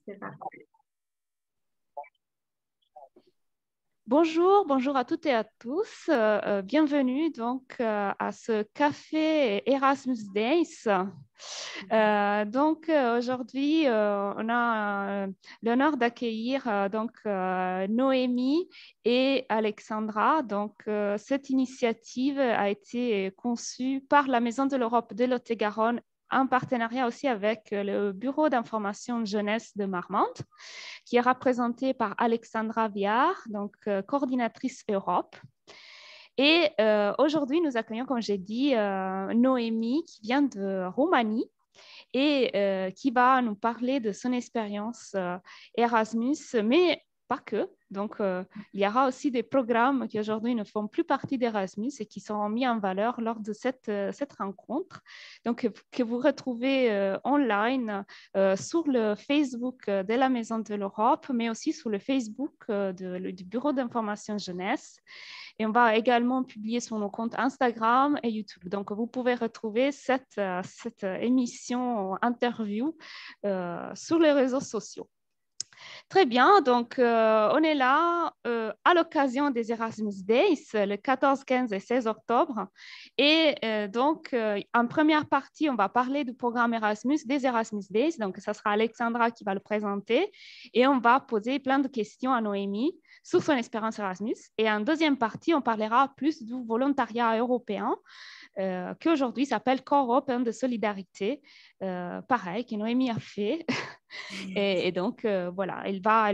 C'est parti. Bonjour, bonjour à toutes et à tous. Bienvenue à ce café Erasmus Days. Aujourd'hui, on a l'honneur d'accueillir Noémie et Alexandra. Cette initiative a été conçue par la Maison de l'Europe de Lot-et-Garonne en partenariat aussi avec le Bureau d'information jeunesse de Marmande, qui est représentée par Alexandra Viard, coordinatrice Europe. Et aujourd'hui, nous accueillons, comme j'ai dit, Noémie qui vient de Roumanie et qui va nous parler de son expérience Erasmus, mais pas que. Il y aura aussi des programmes qui aujourd'hui ne font plus partie d'Erasmus et qui seront mis en valeur lors de cette rencontre. Que vous retrouvez online sur le Facebook de la Maison de l'Europe, mais aussi sur le Facebook du Bureau d'information jeunesse. Et on va également publier sur nos comptes Instagram et YouTube. Donc, vous pouvez retrouver cette émission interview sur les réseaux sociaux. Très bien, on est là à l'occasion des Erasmus Days, le 14, 15 et 16 octobre. Et en première partie, on va parler du programme Erasmus, des Erasmus Days. Donc, ça sera Alexandra qui va le présenter. Et on va poser plein de questions à Noémie sur son expérience Erasmus. Et en deuxième partie, on parlera plus du volontariat européen, qui aujourd'hui s'appelle Corps européen de solidarité, pareil, que Noémie a fait. Voilà, elle va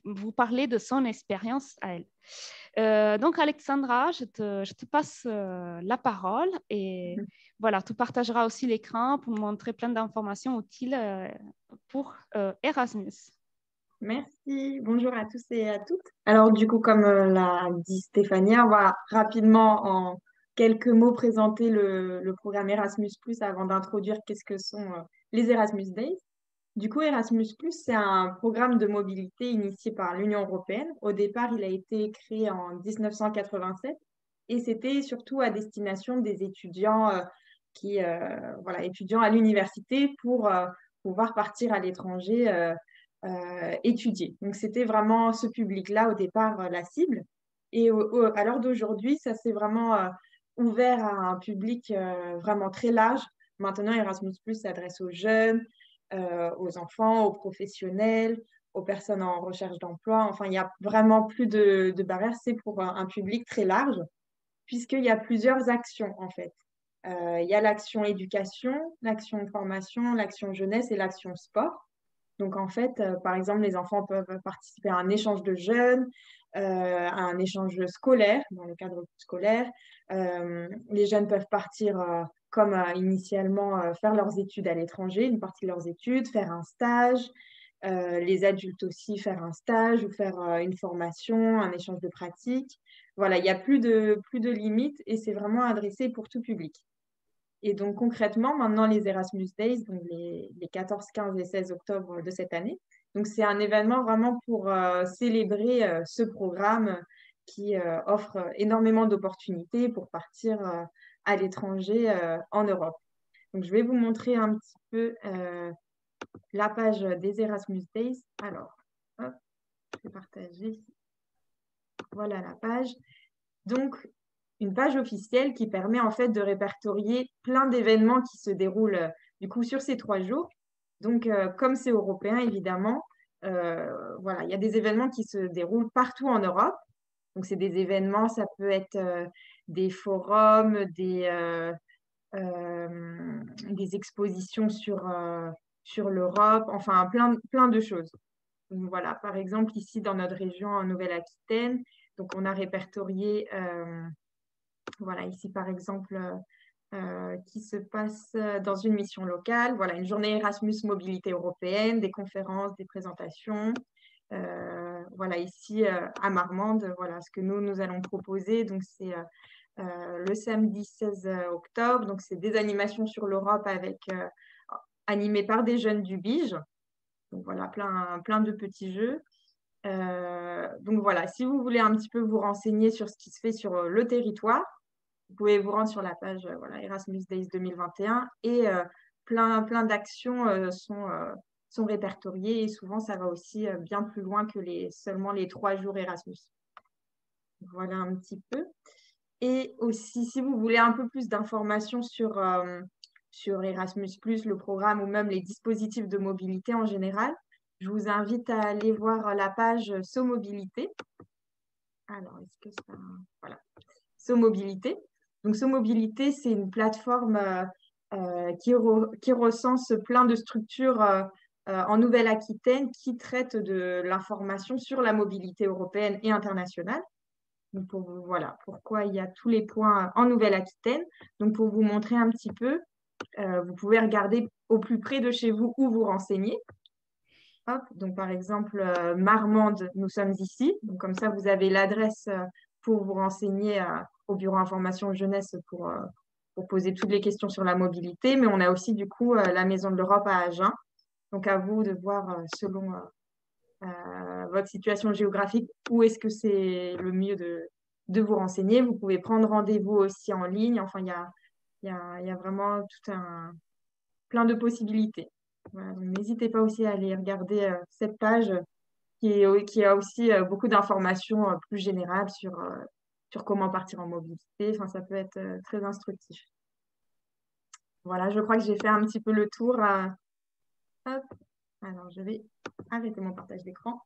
vous parler de son expérience à elle. Alexandra, je te passe la parole et voilà, tu partageras aussi l'écran pour montrer plein d'informations utiles pour Erasmus. Merci. Bonjour à tous et à toutes. Alors, du coup, comme l'a dit Stéphanie, on va rapidement, en quelques mots, présenter le programme Erasmus+, avant d'introduire qu'est-ce que sont les Erasmus Days. Du coup, Erasmus+, c'est un programme de mobilité initié par l'Union européenne. Au départ, il a été créé en 1987 et c'était surtout à destination des étudiants étudiants à l'université pour pouvoir partir à l'étranger étudier. Donc, c'était vraiment ce public-là, au départ, la cible. Et à l'heure d'aujourd'hui, ça s'est vraiment ouvert à un public vraiment très large. Maintenant, Erasmus+, s'adresse aux jeunes, aux enfants, aux professionnels, aux personnes en recherche d'emploi. Enfin, il n'y a vraiment plus de barrières. C'est pour un public très large, puisqu'il y a plusieurs actions, en fait. Il y a l'action éducation, l'action formation, l'action jeunesse et l'action sport. Donc, en fait, par exemple, les enfants peuvent participer à un échange de jeunes, à un échange scolaire, dans le cadre scolaire. Les jeunes peuvent partir, comme initialement, faire leurs études à l'étranger, une partie de leurs études, faire un stage. Les adultes aussi faire un stage ou faire une formation, un échange de pratiques. Voilà, il n'y a plus de limites et c'est vraiment adressé pour tout public. Et donc concrètement, maintenant les Erasmus Days, donc les 14, 15 et 16 octobre de cette année, donc c'est un événement vraiment pour célébrer ce programme qui offre énormément d'opportunités pour partir à l'étranger en Europe. Donc je vais vous montrer un petit peu la page des Erasmus Days. Alors, hop, je vais partager. Voilà la page. Donc, une page officielle qui permet en fait de répertorier plein d'événements qui se déroulent du coup sur ces 3 jours. Donc, comme c'est européen, évidemment, voilà, il y a des événements qui se déroulent partout en Europe. Donc, c'est des événements, ça peut être des forums, des expositions sur l'Europe, enfin, plein de choses. Donc, voilà, par exemple, ici dans notre région en Nouvelle-Aquitaine, donc on a répertorié voilà, ici par exemple, qui se passe dans une mission locale. Voilà, une journée Erasmus Mobilité européenne, des conférences, des présentations. Voilà, ici à Marmande, voilà ce que nous allons proposer. Donc, c'est le samedi 16 octobre. Donc, c'est des animations sur l'Europe animées par des jeunes du BIGE. Donc, voilà, plein de petits jeux. Donc, voilà, si vous voulez un petit peu vous renseigner sur ce qui se fait sur le territoire, vous pouvez vous rendre sur la page voilà, Erasmus Days 2021 et plein d'actions sont répertoriés et souvent, ça va aussi bien plus loin que seulement les 3 jours Erasmus. Voilà un petit peu. Et aussi, si vous voulez un peu plus d'informations sur Erasmus+, le programme ou même les dispositifs de mobilité en général, je vous invite à aller voir la page SoMobilité. Alors, est-ce que ça... Voilà. SoMobilité. Donc, SoMobilité, c'est une plateforme qui recense plein de structures en Nouvelle-Aquitaine qui traitent de l'information sur la mobilité européenne et internationale. Donc voilà pourquoi il y a tous les points en Nouvelle-Aquitaine. Donc, pour vous montrer un petit peu, vous pouvez regarder au plus près de chez vous où vous renseigner. Hop, donc, par exemple, Marmande, nous sommes ici. Donc, comme ça, vous avez l'adresse pour vous renseigner au Bureau Information Jeunesse pour poser toutes les questions sur la mobilité. Mais on a aussi, du coup, la Maison de l'Europe à Agen. Donc, à vous de voir selon votre situation géographique où est-ce que c'est le mieux de vous renseigner. Vous pouvez prendre rendez-vous aussi en ligne. Enfin, il y a vraiment plein de possibilités. Voilà, donc n'hésitez pas aussi à aller regarder cette page qui a aussi beaucoup d'informations plus générales sur comment partir en mobilité. Enfin, ça peut être très instructif. Voilà, je crois que j'ai fait un petit peu le tour. Hop. Alors, je vais arrêter mon partage d'écran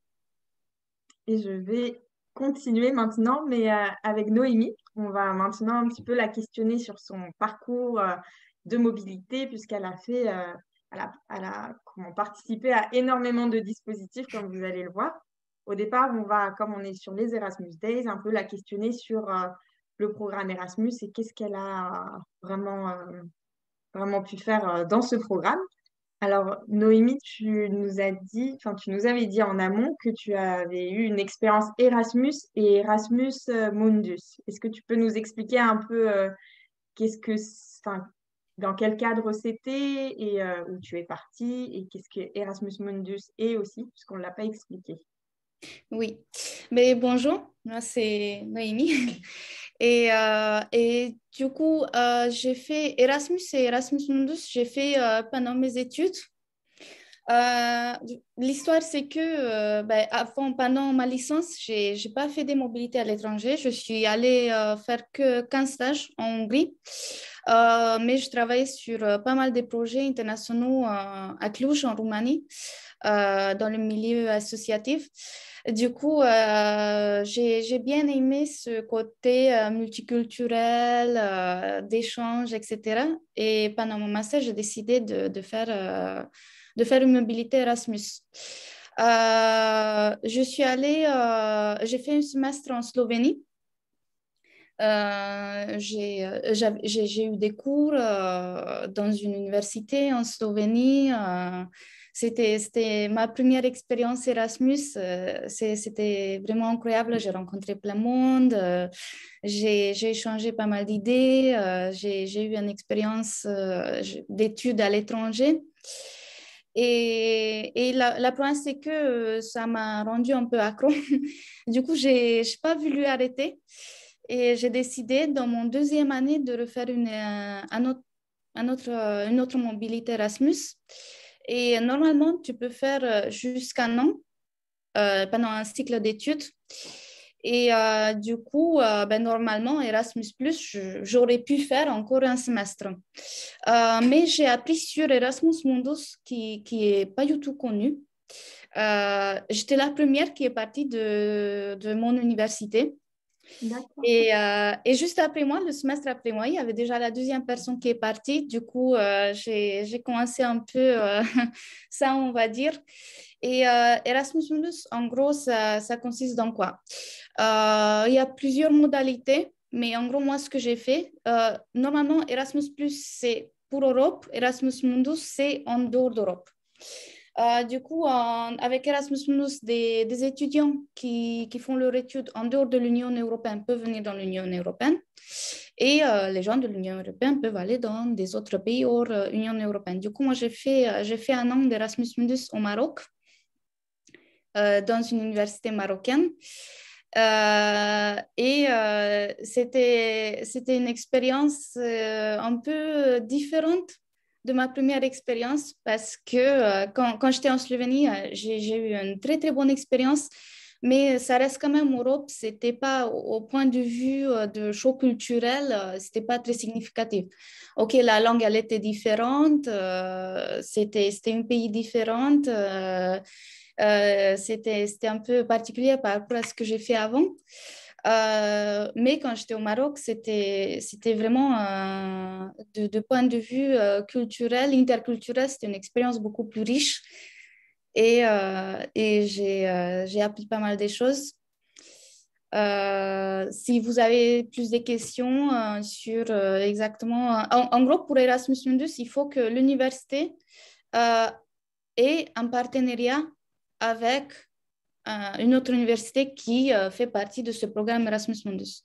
et je vais continuer maintenant, mais avec Noémie. On va maintenant un petit peu la questionner sur son parcours de mobilité, puisqu'elle a fait, participé à énormément de dispositifs, comme vous allez le voir. Au départ, comme on est sur les Erasmus Days, un peu la questionner sur le programme Erasmus et qu'est-ce qu'elle a vraiment pu faire dans ce programme. Alors, Noémie, tu nous avais dit en amont que tu avais eu une expérience Erasmus et Erasmus Mundus. Est-ce que tu peux nous expliquer un peu dans quel cadre c'était et où tu es partie et qu'est-ce que Erasmus Mundus est aussi, puisqu'on ne l'a pas expliqué. Oui, mais bonjour, moi c'est Noémie. Et du coup, j'ai fait Erasmus et Erasmus Mundus, j'ai fait pendant mes études. L'histoire, c'est que pendant ma licence, je n'ai pas fait des mobilités à l'étranger. Je suis allée faire que 15 stages en Hongrie. Mais je travaillais sur pas mal de projets internationaux à Cluj, en Roumanie, dans le milieu associatif. Du coup, j'ai bien aimé ce côté multiculturel, d'échange, etc. Et pendant mon master, j'ai décidé de faire une mobilité Erasmus. J'ai fait un semestre en Slovénie. J'ai eu des cours dans une université en Slovénie. C'était ma première expérience Erasmus. C'était vraiment incroyable. J'ai rencontré plein de monde. J'ai échangé pas mal d'idées. J'ai eu une expérience d'études à l'étranger. Et la problème, c'est que ça m'a rendu un peu accro. Du coup, je n'ai pas voulu arrêter. Et j'ai décidé, dans mon deuxième année, de refaire une autre mobilité Erasmus. Et normalement, tu peux faire jusqu'un an pendant un cycle d'études. Et du coup, normalement, Erasmus+, j'aurais pu faire encore un semestre. Mais j'ai appris sur Erasmus Mundus, qui n'est pas du tout connu. J'étais la première qui est partie de mon université. Et juste après moi, le semestre après moi, il y avait déjà la deuxième personne qui est partie. Du coup, j'ai commencé un peu ça, on va dire. Et Erasmus Mundus, en gros, ça consiste dans quoi? Il y a plusieurs modalités, mais en gros, moi, ce que j'ai fait, normalement, Erasmus+, c'est pour Europe. Erasmus Mundus, c'est en dehors d'Europe. Du coup, avec Erasmus Mundus, des étudiants qui font leur étude en dehors de l'Union européenne peuvent venir dans l'Union européenne et les gens de l'Union européenne peuvent aller dans des autres pays hors Union européenne. Du coup, moi, j'ai fait un an d'Erasmus Mundus au Maroc, dans une université marocaine. C'était une expérience un peu différente de ma première expérience parce que quand j'étais en Slovénie, j'ai eu une très, très bonne expérience. Mais ça reste quand même Europe, c'était pas au point de vue de choc culturel, c'était pas très significatif. Ok, la langue elle était différente, c'était un pays différent, c'était un peu particulier par rapport à ce que j'ai fait avant. Mais quand j'étais au Maroc, c'était vraiment de point de vue culturel, interculturel, c'était une expérience beaucoup plus riche et j'ai appris pas mal de choses. Si vous avez plus de questions sur exactement... en gros, pour Erasmus Mundus, il faut que l'université euh, ait un partenariat avec une autre université qui fait partie de ce programme Erasmus Mundus.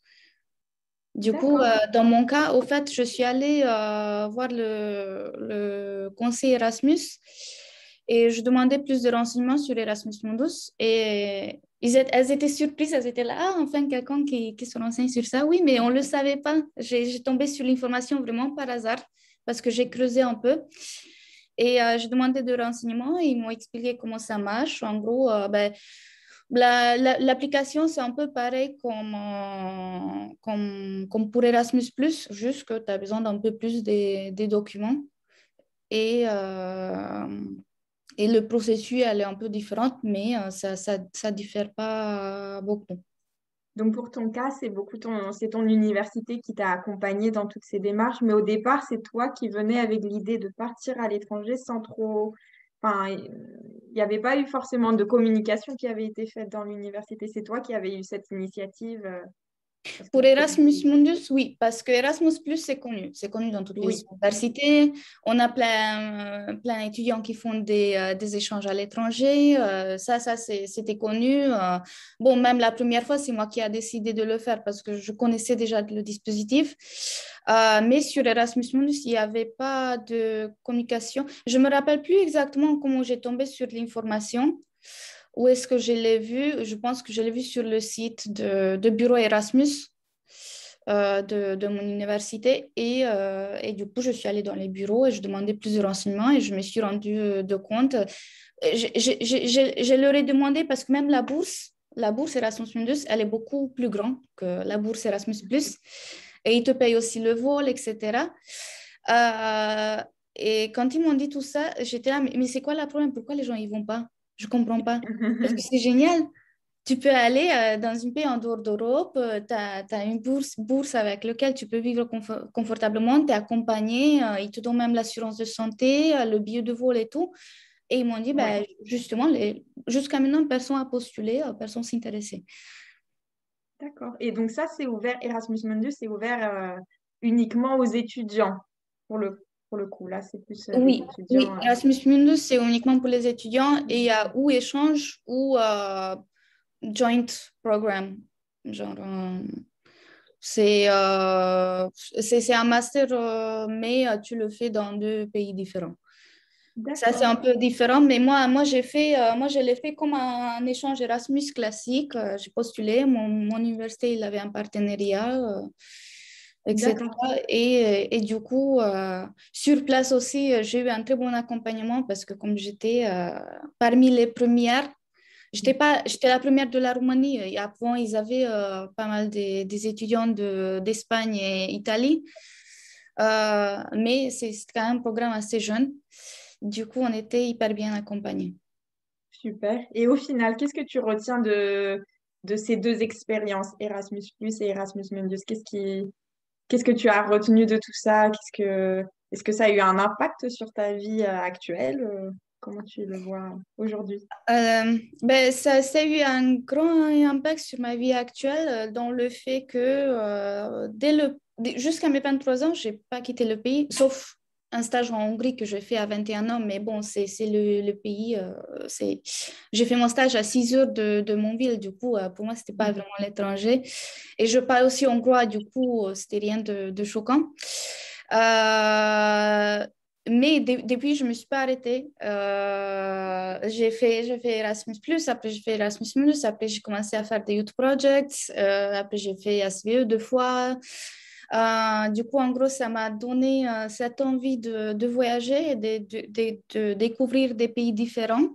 Du coup, dans mon cas, au fait, je suis allée voir le conseil Erasmus et je demandais plus de renseignements sur Erasmus Mundus et elles étaient surprises, elles étaient là, ah, enfin quelqu'un qui se renseigne sur ça. Oui, mais on ne le savait pas. J'ai tombé sur l'information vraiment par hasard parce que j'ai creusé un peu. Et j'ai demandé des renseignements et ils m'ont expliqué comment ça marche. En gros, l'application, c'est un peu pareil comme pour Erasmus+, juste que tu as besoin d'un peu plus des documents. Et, et le processus, elle est un peu différente, mais ça diffère pas beaucoup. Donc pour ton cas, c'est ton université qui t'a accompagné dans toutes ces démarches, mais au départ, c'est toi qui venais avec l'idée de partir à l'étranger sans trop... Enfin, il n'y avait pas eu forcément de communication qui avait été faite dans l'université. C'est toi qui avais eu cette initiative. Parce que Pour tu Erasmus Mundus, oui, parce que Erasmus+, c'est connu dans toutes les Oui, universités. On a plein d'étudiants qui font des échanges à l'étranger. C'était connu. Bon, même la première fois, c'est moi qui ai décidé de le faire parce que je connaissais déjà le dispositif. Mais sur Erasmus Mundus, il n'y avait pas de communication. Je ne me rappelle plus exactement comment j'ai tombé sur l'information. Où est-ce que je l'ai vu? Je pense que je l'ai vu sur le site de Bureau Erasmus de mon université. Et du coup, je suis allée dans les bureaux et je demandais plus de renseignements et je me suis rendue de compte. Je leur ai demandé parce que même la bourse Erasmus Mundus, elle est beaucoup plus grande que la bourse Erasmus+. Et ils te payent aussi le vol, etc. Euh, et quand ils m'ont dit tout ça, j'étais là, mais c'est quoi le problème? Pourquoi les gens ils vont pas? Je comprends pas. Parce que c'est génial. Tu peux aller dans un pays en dehors d'Europe, tu as une bourse avec laquelle tu peux vivre confortablement, tu es accompagné, ils te donnent même l'assurance de santé, le billet de vol et tout. Et ils m'ont dit, ouais, ben, justement, jusqu'à maintenant, personne n'a postulé, personne s'intéressait. d'accord. Et donc ça, c'est ouvert, Erasmus Mundus, c'est ouvert uniquement aux étudiants, pour le coup. Là, c'est plus les Oui, oui, étudiants. Erasmus Mundus, c'est uniquement pour les étudiants et il y a ou échange ou joint programme. Genre, c'est un master, mais tu le fais dans deux pays différents. Ça, c'est D'accord. un peu différent, mais moi je l'ai fait comme un échange Erasmus classique. J'ai postulé, mon université, il avait un partenariat, etc. D'accord. Et du coup, sur place aussi, j'ai eu un très bon accompagnement parce que comme j'étais parmi les premières, j'étais la première de la Roumanie. Et avant, ils avaient pas mal des étudiants d'Espagne et Italie. Mais c'est quand même un programme assez jeune. Du coup, on était hyper bien accompagnés. Super. Et au final, qu'est-ce que tu retiens de ces deux expériences, Erasmus Plus et Erasmus Mundus? Qu'est-ce que tu as retenu de tout ça? Est-ce que ça a eu un impact sur ta vie actuelle? Comment tu le vois aujourd'hui? Ça a eu un grand impact sur ma vie actuelle dans le fait que jusqu'à mes 23 ans, je n'ai pas quitté le pays, sauf un stage en Hongrie que j'ai fait à 21 ans, mais bon, c'est le pays. J'ai fait mon stage à 6 heures de mon ville, du coup, pour moi, ce n'était pas vraiment l'étranger. Et je parle aussi hongrois, du coup, c'était rien de choquant. Euh, mais depuis, je ne me suis pas arrêtée. J'ai fait Erasmus+, après j'ai fait Erasmus-, après j'ai commencé à faire des youth projects, après j'ai fait SVE 2 fois. Du coup, en gros, ça m'a donné cette envie de voyager et de découvrir des pays différents.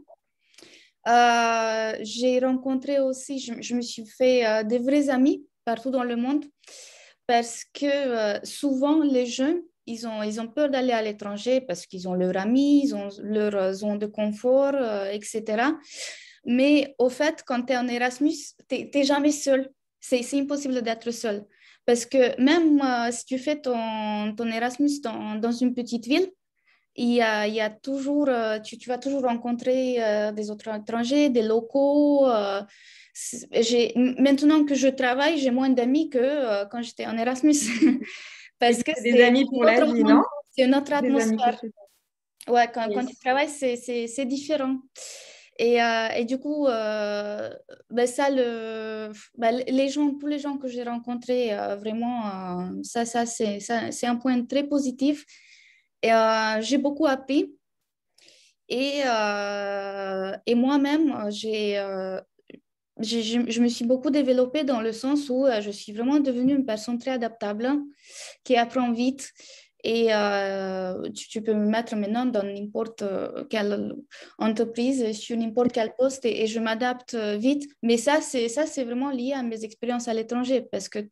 J'ai rencontré aussi, je me suis fait des vrais amis partout dans le monde parce que souvent les jeunes, ils ont peur d'aller à l'étranger parce qu'ils ont leurs amis, ils ont leur zone de confort, etc. Mais au fait, quand tu es en Erasmus, tu n'es jamais seul. C'est impossible d'être seul. Parce que même si tu fais ton Erasmus dans une petite ville, il y a toujours, tu vas toujours rencontrer des autres étrangers, des locaux. Maintenant que je travaille, j'ai moins d'amis que quand j'étais en Erasmus. Et Parce que c'est des c'est amis un pour la autre vie, monde, non? c'est une autre Des amis que atmosphère. tu... Ouais, quand tu Yes. travailles, c'est différent. Et du coup, ben ça, les gens, tous les gens que j'ai rencontrés, vraiment, c'est un point très positif. Et j'ai beaucoup appris. Et moi-même, je me suis beaucoup développée dans le sens où je suis vraiment devenue une personne très adaptable, qui apprend vite. Et tu peux me mettre maintenant dans n'importe quelle entreprise, sur n'importe quel poste, et je m'adapte vite. Mais ça, c'est vraiment lié à mes expériences à l'étranger, parce que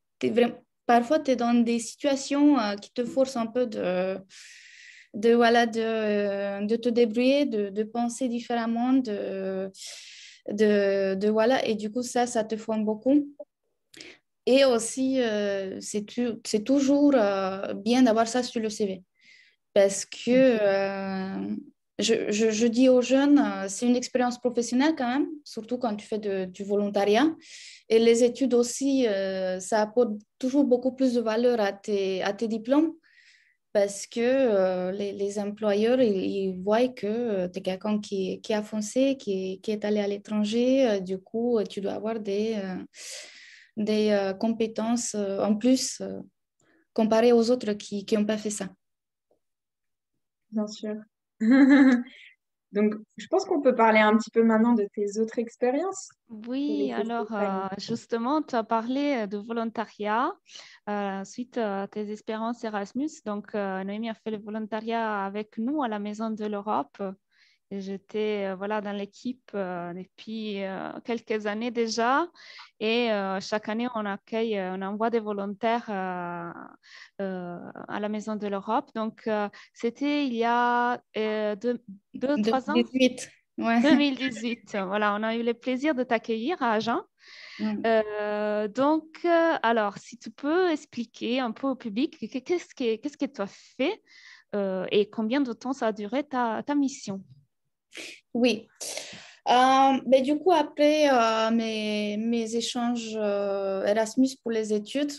parfois, tu es dans des situations qui te forcent un peu voilà, de te débrouiller, de penser différemment, voilà. Et du coup, ça te forme beaucoup. Et aussi, c'est toujours bien d'avoir ça sur le CV. Parce que je dis aux jeunes, c'est une expérience professionnelle quand même, surtout quand tu fais du volontariat. Et les études aussi, ça apporte toujours beaucoup plus de valeur à tes diplômes. Parce que les employeurs, ils voient que tu es quelqu'un qui a foncé, qui est allé à l'étranger. Du coup, tu dois avoir des compétences en plus comparées aux autres qui n'ont pas fait ça. Bien sûr. Donc, je pense qu'on peut parler un petit peu maintenant de tes autres expériences. Oui, alors justement, tu as parlé de volontariat suite à tes expériences Erasmus. Donc, Noémie a fait le volontariat avec nous à la Maison de l'Europe. Et j'étais voilà, dans l'équipe depuis quelques années déjà. Et chaque année, on accueille, on envoie des volontaires à la Maison de l'Europe. Donc, c'était il y a 2, 3 ans. 2018, ouais. 2018, voilà, on a eu le plaisir de t'accueillir à Agen. Mm. Donc, alors, si tu peux expliquer un peu au public qu'est-ce que tu as fait et combien de temps ça a duré ta mission? Oui. Ben, du coup, après mes échanges Erasmus pour les études,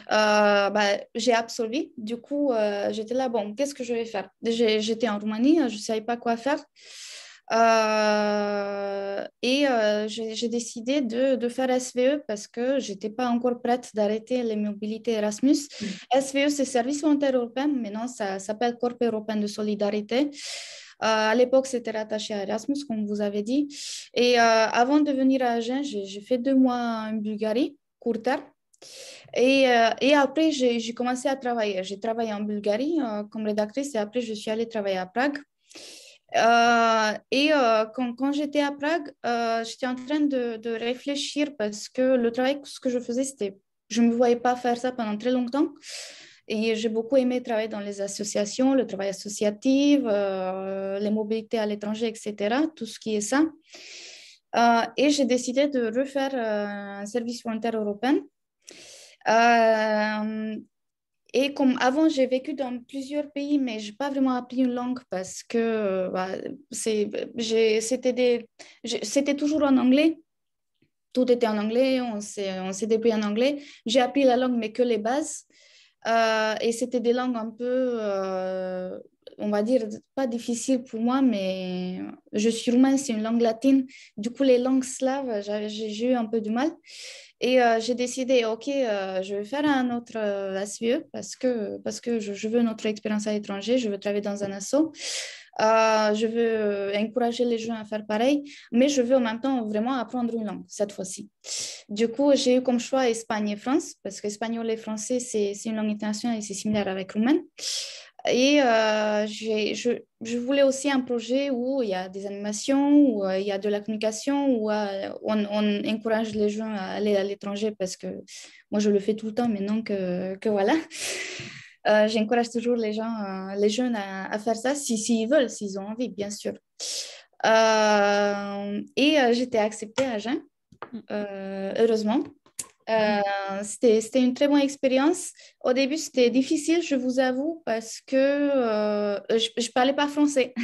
ben, j'ai absolvé. Du coup, j'étais là, bon, qu'est-ce que je vais faire? J'étais en Roumanie, je ne savais pas quoi faire. J'ai décidé de faire SVE parce que je n'étais pas encore prête d'arrêter les mobilités Erasmus. SVE, c'est Service volontaire européen. Maintenant, ça s'appelle Corps européen de solidarité. À l'époque, c'était rattaché à Erasmus, comme vous avez dit. Et avant de venir à Agen, j'ai fait 2 mois en Bulgarie, court terme. Et après, j'ai commencé à travailler. J'ai travaillé en Bulgarie comme rédactrice et après, je suis allée travailler à Prague. Quand j'étais à Prague, j'étais en train de réfléchir parce que le travail, ce que je faisais, je ne me voyais pas faire ça pendant très longtemps. Et j'ai beaucoup aimé travailler dans les associations, le travail associatif, les mobilités à l'étranger, etc., tout ce qui est ça. Et j'ai décidé de refaire un service volontaire européen. Euh, et comme avant, j'ai vécu dans plusieurs pays, mais je n'ai pas vraiment appris une langue parce que c'était toujours en anglais. Tout était en anglais, on s'est débrouillé en anglais. J'ai appris la langue, mais que les bases. Et c'était des langues un peu, on va dire, pas difficiles pour moi, mais je suis roumaine, c'est une langue latine. Du coup, les langues slaves, j'ai eu un peu du mal. Et j'ai décidé, OK, je vais faire un autre SVE parce que je veux une autre expérience à l'étranger, je veux travailler dans un asso. Je veux encourager les jeunes à faire pareil, mais je veux en même temps vraiment apprendre une langue cette fois-ci. Du coup, j'ai eu comme choix Espagne et France, parce que espagnol et français, c'est une langue internationale et c'est similaire avec roumain. Et je voulais aussi un projet où il y a des animations, où il y a de la communication, où on encourage les gens à aller à l'étranger parce que moi, je le fais tout le temps maintenant que voilà. J'encourage toujours les jeunes à faire ça s'ils veulent, s'ils ont envie, bien sûr. J'étais acceptée à Agen, heureusement. C'était une très bonne expérience. Au début, c'était difficile, je vous avoue, parce que je ne parlais pas français.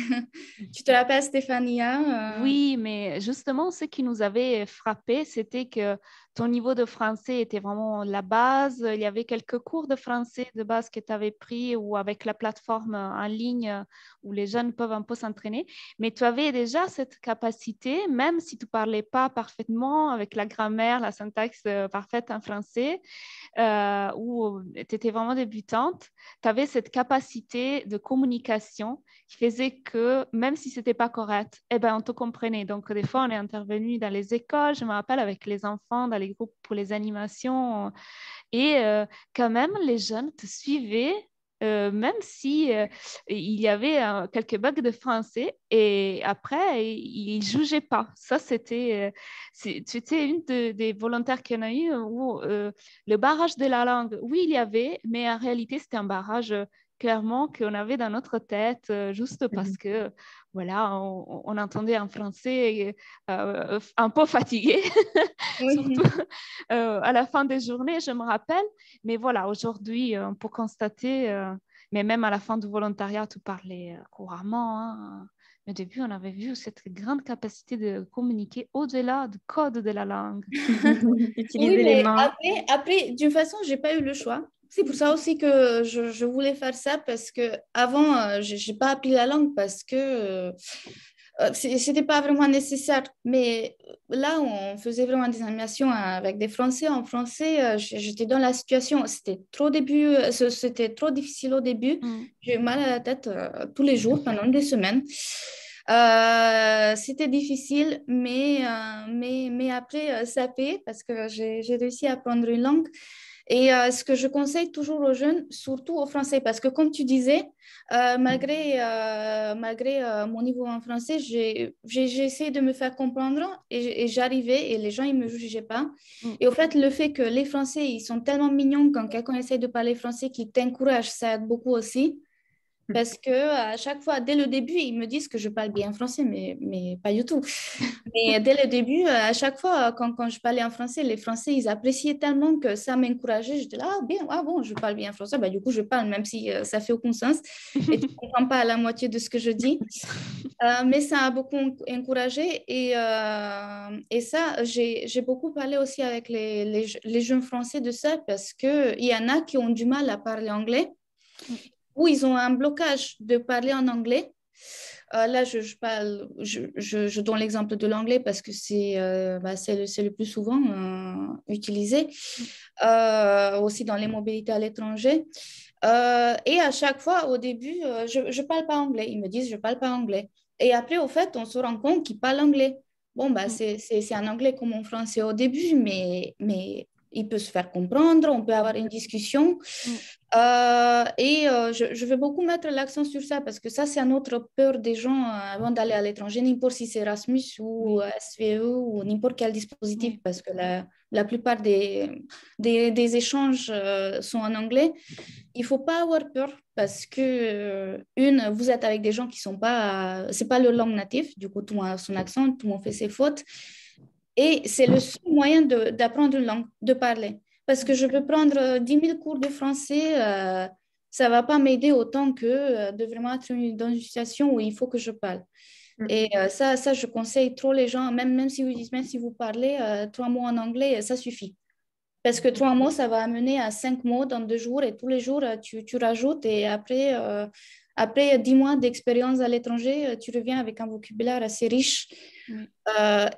Tu te rappelles, Stéphania? Oui, mais justement, ce qui nous avait frappé, c'était que ton niveau de français était vraiment la base. Il y avait quelques cours de français de base que tu avais pris ou avec la plateforme en ligne où les jeunes peuvent un peu s'entraîner. Mais tu avais déjà cette capacité, même si tu ne parlais pas parfaitement avec la grammaire, la syntaxe parfaite en français, où tu étais vraiment débutante, tu avais cette capacité de communication qui faisait que même si c'était pas correct, eh ben, on te comprenait. Donc, des fois, on est intervenu dans les écoles, je me rappelle, avec les enfants, dans les groupes pour les animations. Et quand même, les jeunes te suivaient, même si il y avait quelques bugs de français. Et après, ils ne jugeaient pas. Ça, c'était une des volontaires qu'on a eu où le barrage de la langue, oui, il y avait, mais en réalité, c'était un barrage clairement qu'on avait dans notre tête, juste parce que, voilà, on entendait un français un peu fatigué, surtout Oui. à la fin des journées, je me rappelle. Mais voilà, aujourd'hui, on peut constater, mais même à la fin du volontariat, tu parlais couramment. Hein. Au début, on avait vu cette grande capacité de communiquer au-delà du code de la langue. Oui, Utiliser les mais mains. après d'une façon, j'ai pas eu le choix. C'est pour ça aussi que je voulais faire ça parce que avant, j'ai pas appris la langue parce que c'était pas vraiment nécessaire. Mais là, on faisait vraiment des animations avec des Français. En français, j'étais dans la situation. C'était trop difficile au début. Mm. J'ai eu mal à la tête tous les jours pendant des semaines. C'était difficile, mais après, ça paie parce que j'ai réussi à apprendre une langue. Et ce que je conseille toujours aux jeunes, surtout aux Français, parce que comme tu disais, malgré mon niveau en français, j'ai essayé de me faire comprendre et j'arrivais et les gens, ils ne me jugeaient pas. Mm. Et au fait, le fait que les Français, ils sont tellement mignons quand quelqu'un essaie de parler français qu'ils t'encouragent, ça aide beaucoup aussi. Parce que à chaque fois, dès le début, ils me disent que je parle bien français, mais pas du tout. Mais dès le début, à chaque fois, quand je parlais en français, les Français, ils appréciaient tellement que ça m'encourageait. J'étais là, ah, bien, ah bon, je parle bien français. Bah, du coup, je parle, même si ça fait aucun sens et tu ne comprends pas la moitié de ce que je dis. Mais ça a beaucoup encouragé et ça, j'ai beaucoup parlé aussi avec les jeunes Français de ça parce qu'il y en a qui ont du mal à parler anglais ou ils ont un blocage de parler en anglais. Là, je donne l'exemple de l'anglais parce que c'est le plus souvent utilisé, aussi dans les mobilités à l'étranger. Et à chaque fois, au début, je ne parle pas anglais. Ils me disent, je ne parle pas anglais. Et après, au fait, on se rend compte qu'ils parlent anglais. Bon, bah, Mm. c'est un anglais comme en français au début, mais il peut se faire comprendre, on peut avoir une discussion. Mm. Je veux beaucoup mettre l'accent sur ça parce que ça, c'est une autre peur des gens avant d'aller à l'étranger, n'importe si c'est Erasmus ou Oui, SVE ou n'importe quel dispositif, oui. parce que la plupart des échanges sont en anglais. Il faut pas avoir peur parce que, vous êtes avec des gens qui sont pas, c'est pas leur langue native, du coup, tout le monde a son accent, tout le monde fait ses fautes. Et c'est le seul moyen d'apprendre une langue, de parler. Parce que je peux prendre 10 000 cours de français, ça ne va pas m'aider autant que de vraiment être dans une situation où il faut que je parle. Et ça, je conseille trop les gens, même si vous dites, même si vous parlez 3 mots en anglais, ça suffit. Parce que 3 mots, ça va amener à 5 mots dans 2 jours et tous les jours, tu rajoutes et après 10 mois d'expérience à l'étranger, tu reviens avec un vocabulaire assez riche Oui.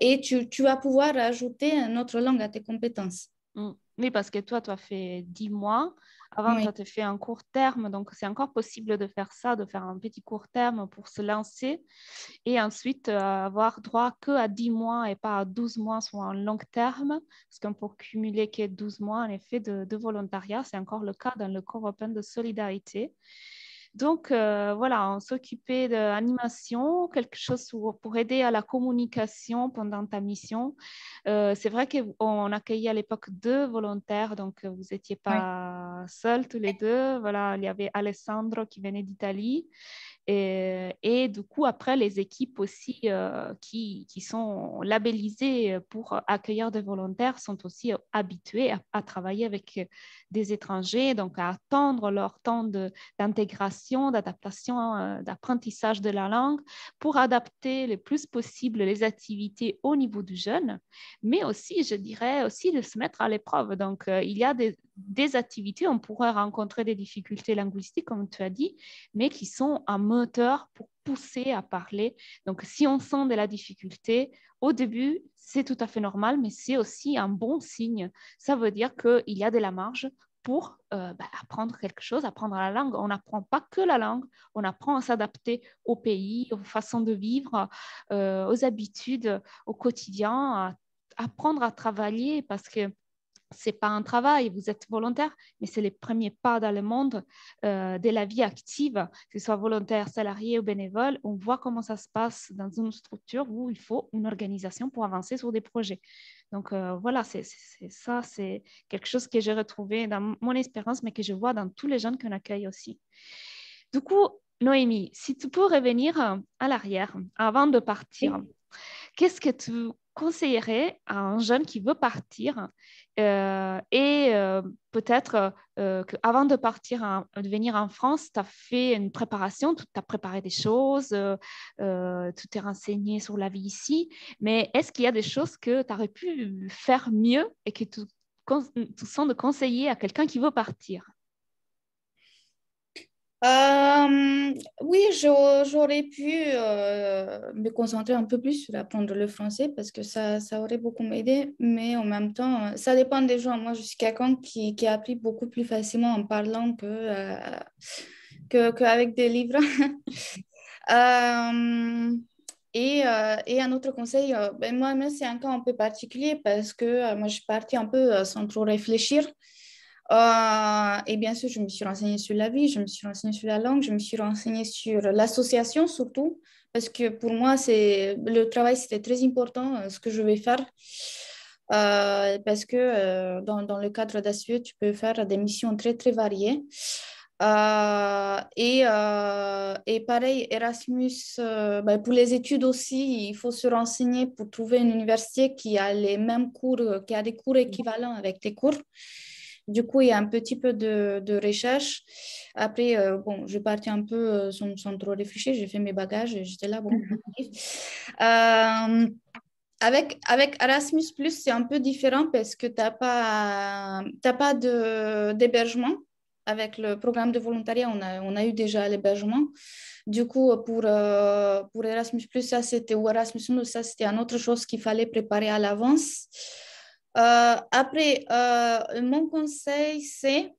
et tu vas pouvoir ajouter une autre langue à tes compétences. Mm. Oui, parce que toi, tu as fait 10 mois Avant, tu as fait un court terme, donc c'est encore possible de faire ça, de faire un petit court terme pour se lancer et ensuite avoir droit qu'à 10 mois et pas à 12 mois sur un long terme, parce qu'on peut cumuler que 12 mois en effet de volontariat. C'est encore le cas dans le Corps européen de solidarité. Donc, voilà, on s'occupait d'animation, quelque chose pour aider à la communication pendant ta mission. C'est vrai qu'on accueillait à l'époque 2 volontaires, donc vous n'étiez pas seuls tous les deux. Voilà, il y avait Alessandro qui venait d'Italie. Et du coup, après, les équipes aussi qui sont labellisées pour accueillir des volontaires sont aussi habituées à travailler avec des étrangers, donc à attendre leur temps d'intégration, d'adaptation, d'apprentissage de la langue pour adapter le plus possible les activités au niveau du jeune, mais aussi, je dirais, aussi de se mettre à l'épreuve. Donc, il y a des activités, on pourrait rencontrer des difficultés linguistiques, comme tu as dit, mais qui sont un moteur pour pousser à parler. Donc, si on sent de la difficulté, au début, c'est tout à fait normal, mais c'est aussi un bon signe. Ça veut dire qu'il y a de la marge pour apprendre quelque chose, apprendre la langue. On n'apprend pas que la langue, on apprend à s'adapter au pays, aux façons de vivre, aux habitudes, au quotidien, à apprendre à travailler parce que c'est pas un travail, vous êtes volontaire, mais c'est les premiers pas dans le monde de la vie active, que ce soit volontaire, salarié ou bénévole. On voit comment ça se passe dans une structure où il faut une organisation pour avancer sur des projets. Donc voilà, c'est quelque chose que j'ai retrouvé dans mon expérience, mais que je vois dans tous les jeunes qu'on accueille aussi. Du coup, Noémie, si tu peux revenir à l'arrière avant de partir, qu'est-ce que tu conseillerais à un jeune qui veut partir peut-être qu'avant de partir, de venir en France, tu as fait une préparation, tu as préparé des choses, tu t'es renseigné sur la vie ici, mais est-ce qu'il y a des choses que tu aurais pu faire mieux et que tu sens de conseiller à quelqu'un qui veut partir? Oui, j'aurais pu me concentrer un peu plus sur apprendre le français parce que ça aurait beaucoup m'aidé, mais en même temps, ça dépend des gens. Moi, je suis quelqu'un qui a appris beaucoup plus facilement en parlant qu'avec des livres. Et un autre conseil, moi, c'est un cas un peu particulier parce que moi, je suis partie un peu sans trop réfléchir. Et bien sûr, je me suis renseignée sur la vie, je me suis renseignée sur la langue, je me suis renseignée sur l'association surtout, parce que pour moi, le travail, c'était très important, ce que je vais faire. Parce que dans le cadre d'ASUE, tu peux faire des missions très, très variées. Et pareil, Erasmus, pour les études aussi, il faut se renseigner pour trouver une université qui a les mêmes cours, qui a des cours équivalents avec tes cours. Du coup, il y a un petit peu de recherche. Après, je partais un peu sans trop réfléchir. J'ai fait mes bagages et j'étais là, bon. Avec Erasmus+, c'est un peu différent parce que tu n'as pas d'hébergement. Avec le programme de volontariat, on a eu déjà l'hébergement. Du coup, pour Erasmus+, ou Erasmus, ça, c'était une autre chose qu'il fallait préparer à l'avance. Après, mon conseil, c'est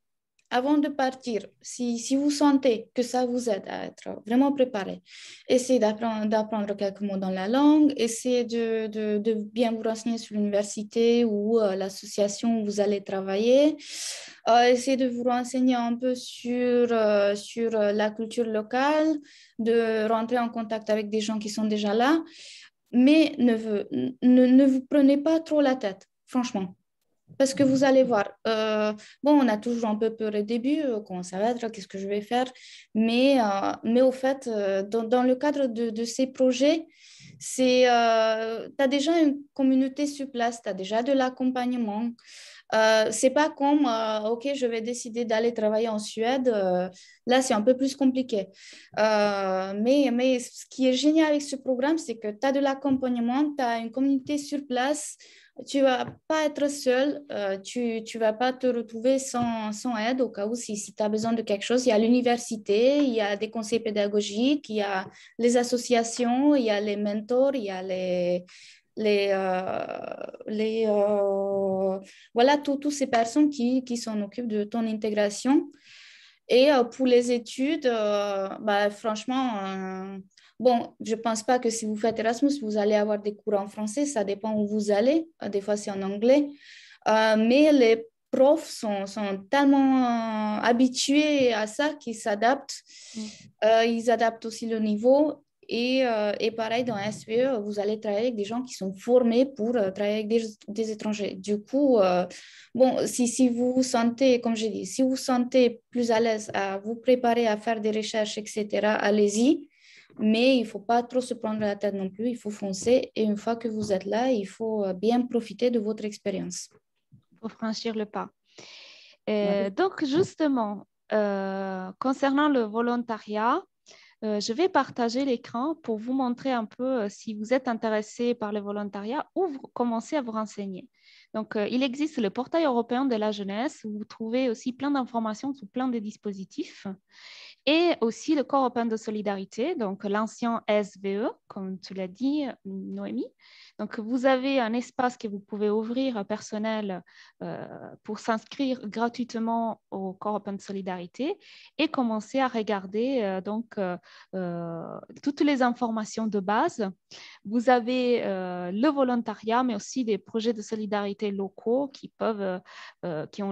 avant de partir, si vous sentez que ça vous aide à être vraiment préparé, essayez d'apprendre quelques mots dans la langue, essayez de bien vous renseigner sur l'université ou l'association où vous allez travailler, essayez de vous renseigner un peu sur la culture locale, de rentrer en contact avec des gens qui sont déjà là, mais ne vous prenez pas trop la tête, franchement. Parce que vous allez voir, on a toujours un peu peur au début, comment ça va être, qu'est-ce que je vais faire, mais au fait, dans le cadre de ces projets, tu as déjà une communauté sur place, tu as déjà de l'accompagnement. C'est pas comme, OK, je vais décider d'aller travailler en Suède. Là, c'est un peu plus compliqué. Mais ce qui est génial avec ce programme, c'est que tu as de l'accompagnement, tu as une communauté sur place. Tu ne vas pas être seul, tu ne vas pas te retrouver sans aide au cas où si tu as besoin de quelque chose. Il y a l'université, il y a des conseils pédagogiques, il y a les associations, il y a les mentors, il y a voilà, toutes ces personnes qui s'en occupent de ton intégration. Et pour les études, bah, franchement, bon, je ne pense pas que si vous faites Erasmus, vous allez avoir des cours en français. Ça dépend où vous allez. Des fois, c'est en anglais. Mais les profs sont tellement habitués à ça qu'ils s'adaptent. Ils adaptent aussi le niveau. Et pareil, dans SVE, vous allez travailler avec des gens qui sont formés pour travailler avec des étrangers. Du coup, bon, si vous vous sentez, comme j'ai dit, si vous vous sentez plus à l'aise à vous préparer à faire des recherches, etc., allez-y. Mais il ne faut pas trop se prendre la tête non plus. Il faut foncer. Et une fois que vous êtes là, il faut bien profiter de votre expérience. Pour franchir le pas. Ouais. Donc, justement, concernant le volontariat, je vais partager l'écran pour vous montrer un peu si vous êtes intéressé par le volontariat ou vous commencez à vous renseigner. Donc, il existe le portail européen de la jeunesse où vous trouvez aussi plein d'informations sur plein de dispositifs et aussi le Corps européen de solidarité, donc l'ancien SVE, comme tu l'as dit, Noémie. Donc, vous avez un espace que vous pouvez ouvrir personnel pour s'inscrire gratuitement au Corps européen de solidarité et commencer à regarder toutes les informations de base. Vous avez le volontariat, mais aussi des projets de solidarité locaux qui ont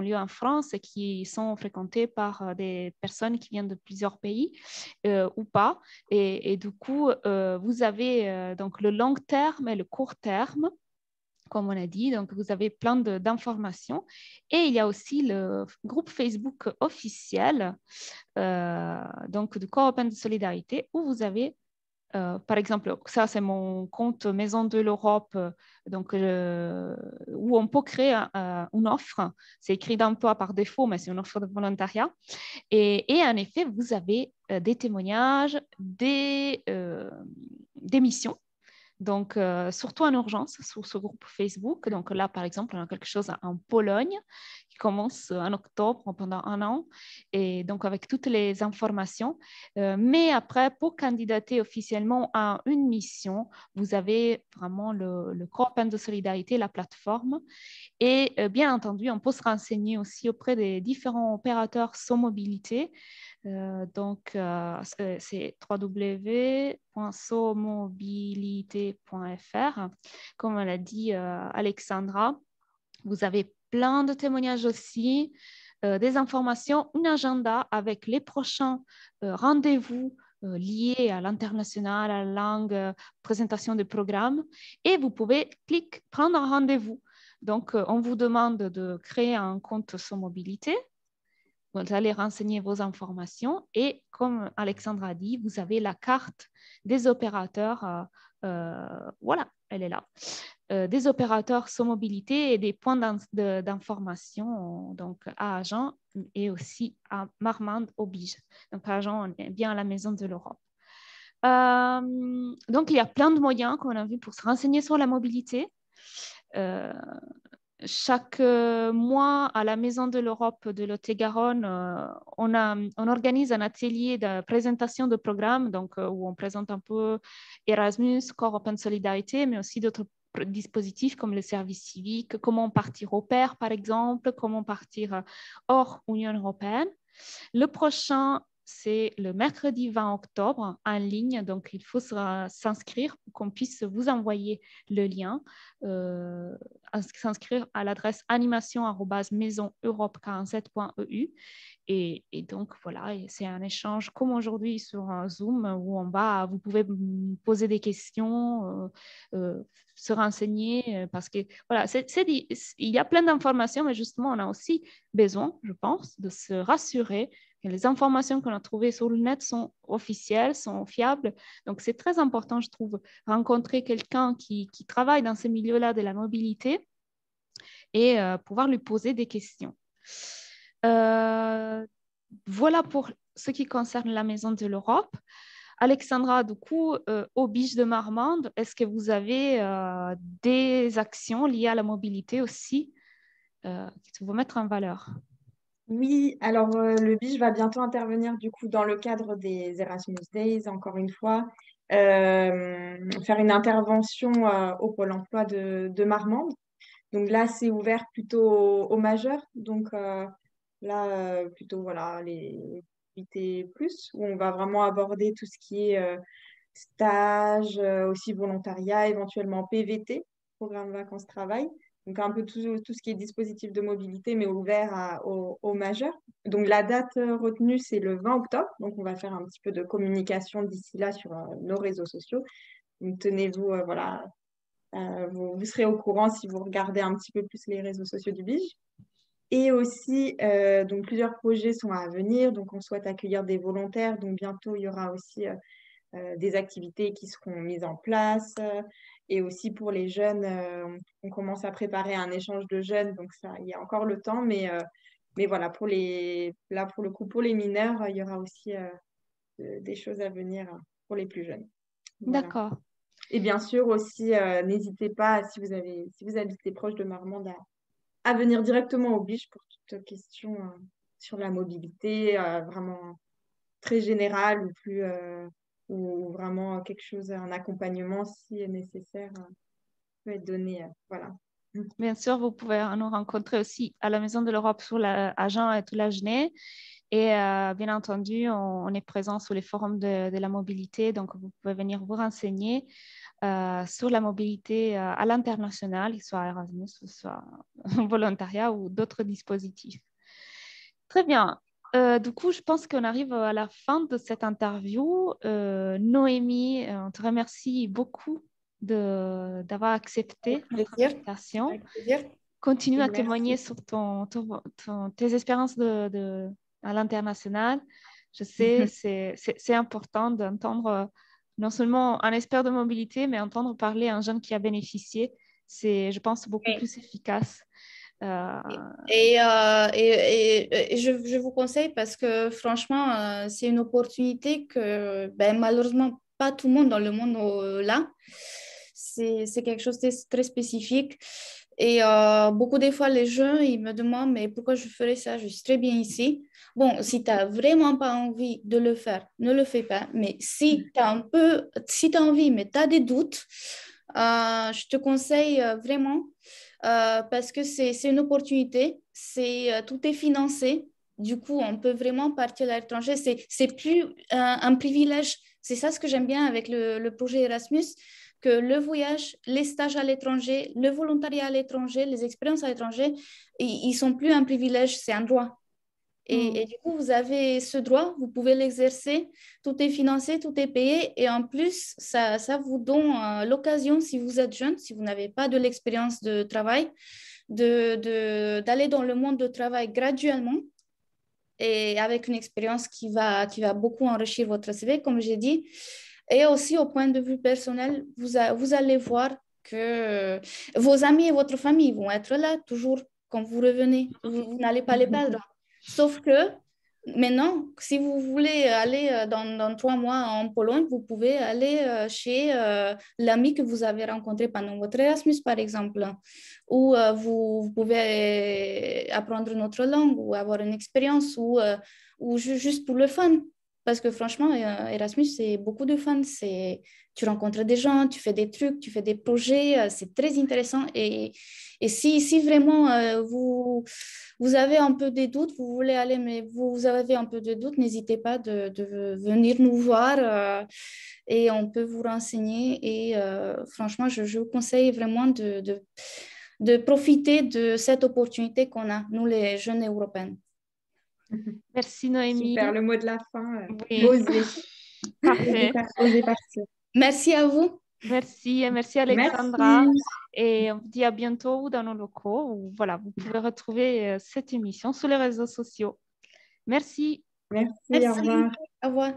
lieu en France et qui sont fréquentés par des personnes qui viennent de plusieurs pays ou pas. Et du coup, vous avez donc le long terme et le court terme, comme on a dit. Donc, vous avez plein d'informations. Et il y a aussi le groupe Facebook officiel donc du Corps européen de solidarité où vous avez par exemple, ça c'est mon compte Maison de l'Europe, où on peut créer une offre. C'est écrit d'emploi par défaut, mais c'est une offre de volontariat. Et en effet, vous avez des témoignages, des missions. Donc, surtout en urgence sur ce groupe Facebook. Donc là, par exemple, on a quelque chose en Pologne qui commence en octobre pendant 1 an, et donc avec toutes les informations. Mais après, pour candidater officiellement à une mission, vous avez vraiment le Corps européen de solidarité, la plateforme. Et bien entendu, on peut se renseigner aussi auprès des différents opérateurs sans mobilité. C'est www.somobilité.fr. Comme l'a dit Alexandra, vous avez plein de témoignages aussi, des informations, un agenda avec les prochains rendez-vous liés à l'international, à la langue, présentation des programmes. Et vous pouvez prendre un rendez-vous. Donc, on vous demande de créer un compte sans mobilité. Vous allez renseigner vos informations et, comme Alexandra a dit, vous avez la carte des opérateurs. Voilà, elle est là. Des opérateurs sans mobilité et des points d'information, donc à Agen et aussi à Marmande au Bige. Donc à Agen, on est bien à la Maison de l'Europe. Donc il y a plein de moyens, comme on a vu, pour se renseigner sur la mobilité. Chaque mois, à la Maison de l'Europe de Lot-et-Garonne, on organise un atelier de présentation de programmes, donc, où on présente un peu Erasmus, Corps Open Solidarité, mais aussi d'autres dispositifs comme le service civique, comment partir au pair, par exemple, comment partir hors Union européenne. Le prochain, c'est le mercredi 20 octobre en ligne. Donc, il faut s'inscrire pour qu'on puisse vous envoyer le lien. S'inscrire à l'adresse animation@maisoneurope47.eu. Et donc, voilà, c'est un échange comme aujourd'hui sur Zoom où vous pouvez poser des questions, se renseigner, parce que voilà, il y a plein d'informations, mais justement, on a aussi besoin, je pense, de se rassurer que les informations qu'on a trouvées sur le net sont officielles, sont fiables. Donc, c'est très important, je trouve, rencontrer quelqu'un qui travaille dans ce milieu-là de la mobilité et pouvoir lui poser des questions. Voilà pour ce qui concerne la Maison de l'Europe. Alexandra, du coup, au Bige de Marmande, est-ce que vous avez des actions liées à la mobilité aussi qui vont mettre en valeur? Oui, alors le Bige va bientôt intervenir du coup dans le cadre des Erasmus Days, encore une fois. faire une intervention au Pôle emploi de Marmande. Donc là, c'est ouvert plutôt aux majeurs. Donc là, plutôt voilà, les 8 où on va vraiment aborder tout ce qui est stage, aussi volontariat, éventuellement PVT, programme vacances-travail. Donc un peu tout ce qui est dispositif de mobilité, mais ouvert aux majeurs. Donc la date retenue, c'est le 20 octobre. Donc on va faire un petit peu de communication d'ici là sur nos réseaux sociaux. Donc tenez-vous, voilà, vous serez au courant si vous regardez un petit peu plus les réseaux sociaux du BIJ. Et aussi, donc plusieurs projets sont à venir. Donc on souhaite accueillir des volontaires. Donc bientôt, il y aura aussi des activités qui seront mises en place. Et aussi pour les jeunes, on commence à préparer un échange de jeunes, donc ça, il y a encore le temps, mais voilà, là pour le coup, pour les mineurs, il y aura aussi des choses à venir pour les plus jeunes. Voilà. D'accord. Et bien sûr aussi, n'hésitez pas, si vous habitez proche de Marmande, à venir directement au BIJ pour toute question sur la mobilité, vraiment très générale ou vraiment quelque chose, un accompagnement si nécessaire peut être donné. Voilà. Bien sûr, vous pouvez nous rencontrer aussi à la Maison de l'Europe à Jean et Toulagenais. Et bien entendu, on est présent sur les forums de la mobilité, donc vous pouvez venir vous renseigner sur la mobilité à l'international, soit Erasmus, soit volontariat ou d'autres dispositifs. Très bien. Du coup, je pense qu'on arrive à la fin de cette interview. Noémie, on te remercie beaucoup d'avoir accepté notre invitation. Avec plaisir. Continue à Merci. témoigner sur tes expériences à l'international. Je sais, c'est important d'entendre non seulement un expert de mobilité, mais entendre parler un jeune qui a bénéficié. C'est, je pense, beaucoup plus efficace. Et je vous conseille parce que franchement, c'est une opportunité que malheureusement pas tout le monde dans le monde l'a. C'est quelque chose de très spécifique. Et beaucoup des fois, les gens, ils me demandent, mais pourquoi je ferais ça? Je suis très bien ici. Bon, si tu n'as vraiment pas envie de le faire, ne le fais pas. Mais si tu as envie, mais tu as des doutes, je te conseille vraiment parce que c'est une opportunité, tout est financé. Du coup, on peut vraiment partir à l'étranger. C'est plus un privilège. C'est ça ce que j'aime bien avec le projet Erasmus, que le voyage, les stages à l'étranger, le volontariat à l'étranger, les expériences à l'étranger, ils sont plus un privilège, c'est un droit. Et du coup, vous avez ce droit, vous pouvez l'exercer, tout est financé, tout est payé. Et en plus, ça vous donne l'occasion, si vous êtes jeune, si vous n'avez pas de l'expérience de travail, d'aller dans le monde du travail graduellement et avec une expérience qui va beaucoup enrichir votre CV, comme j'ai dit. Et aussi, au point de vue personnel, vous allez voir que vos amis et votre famille vont être là toujours quand vous revenez. Vous n'allez pas les perdre. Sauf que maintenant, si vous voulez aller dans 3 mois en Pologne, vous pouvez aller chez l'ami que vous avez rencontré pendant votre Erasmus, par exemple. Ou vous pouvez apprendre une autre langue ou avoir une expérience ou juste pour le fun. Parce que franchement, Erasmus, c'est beaucoup de fun. Tu rencontres des gens, tu fais des trucs, tu fais des projets. C'est très intéressant. Et si vraiment vous avez un peu des doutes, vous voulez aller, mais vous avez un peu de doutes, n'hésitez pas de venir nous voir et on peut vous renseigner. Et franchement, je vous conseille vraiment de profiter de cette opportunité qu'on a, nous les jeunes Européens. Merci Noémie. Super, le mot de la fin. Oui. Oser. Parfait. Oser partir. Merci à vous. Merci Alexandra. Merci. Et on vous dit à bientôt dans nos locaux. Voilà, vous pouvez retrouver cette émission sur les réseaux sociaux. Merci. Merci, au revoir. Au revoir.